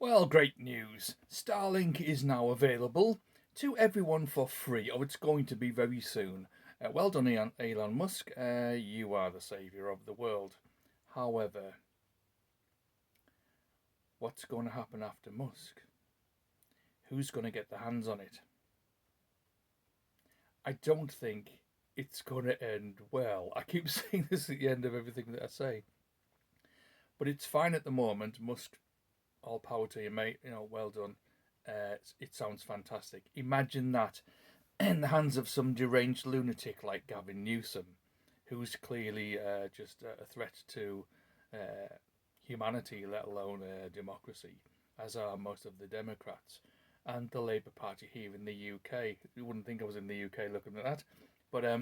Well, great news. Starlink is now available to everyone for free. Oh, it's going to be very soon. Well done, Elon Musk. You are the saviour of the world. However, what's going to happen after Musk? Who's going to get their hands on it? I don't think it's going to end well. I keep saying this at the end of everything that I say. But it's fine at the moment. Musk, all power to you, mate. Well done. It sounds fantastic. Imagine that in the hands of some deranged lunatic like Gavin Newsom, who's clearly just a threat to uh, humanity, let alone democracy, as are most of the Democrats and the Labour Party here in the UK. You wouldn't think I was in the UK looking at that, but I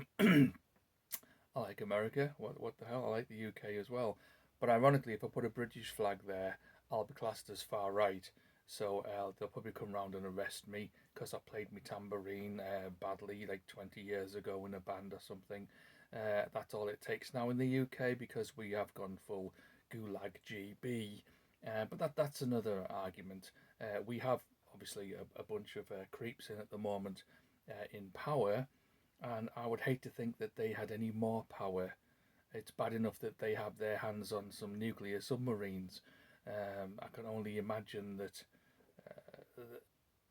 like America. What the hell? I like the UK as well. But ironically, if I put a British flag there, I'll be classed as far right. So they'll probably come round and arrest me because I played my tambourine badly like 20 years ago in a band or something. That's all it takes now in the UK because we have gone full Gulag GB. But that's another argument. We have obviously a bunch of creeps in at the moment in power, and I would hate to think that they had any more power. It's bad enough that they have their hands on some nuclear submarines. I can only imagine that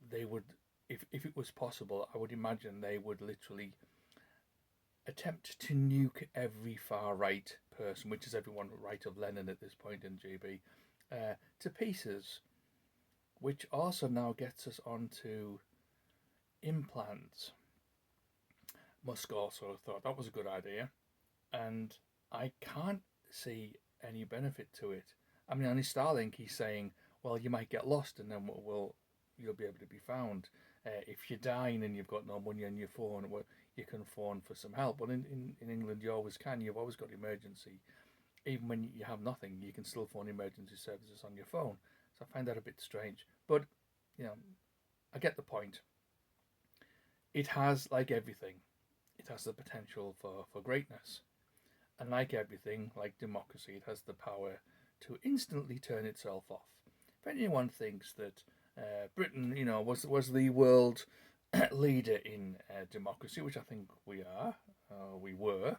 they would, if it was possible, I would imagine they would literally attempt to nuke every far right person, which is everyone right of Lenin at this point in GB, to pieces. Which also now gets us onto implants. Musk also thought that was a good idea, and I can't see any benefit to it. I mean, on his Starlink, he's saying, "Well, you might get lost, and then you'll be able to be found. If you're dying and you've got no money on your phone, well, you can phone for some help. But in England, you always can. You've always got emergency. Even when you have nothing, you can still phone emergency services on your phone. So I find that a bit strange. But you know, I get the point. It has, like everything, it has the potential for greatness. And like everything, like democracy, it has the power to instantly turn itself off. If anyone thinks that Britain, was the world leader in democracy, which I think we were,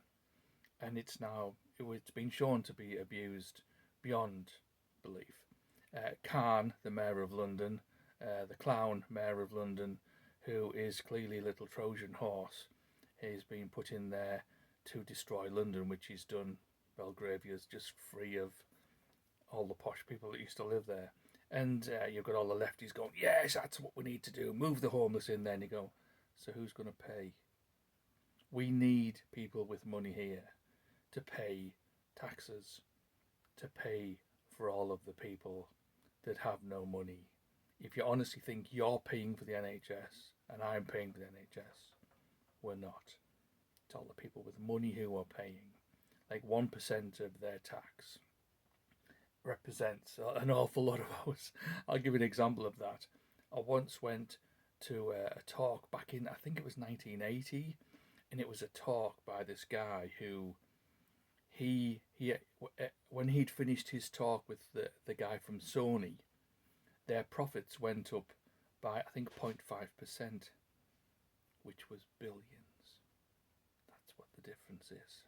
and it's been shown to be abused beyond belief. Khan, the mayor of London, the clown mayor of London, who is clearly a little Trojan horse, he's been put in there to destroy London, which he's done. Belgravia's just free of all the posh people that used to live there. And you've got all the lefties going, yes, that's what we need to do. Move the homeless in there. And you go, so who's going to pay? We need people with money here to pay taxes, to pay for all of the people that have no money. If you honestly think you're paying for the NHS and I'm paying for the NHS, we're not. It's all the people with money who are paying. Like 1% of their tax represents an awful lot of hours. I'll give you an example of that. I once went to a talk back in, I think it was 1980, and it was a talk by this guy who he when he'd finished his talk with the guy from Sony, their profits went up by I think 0.5%, which was billions. That's what the difference is.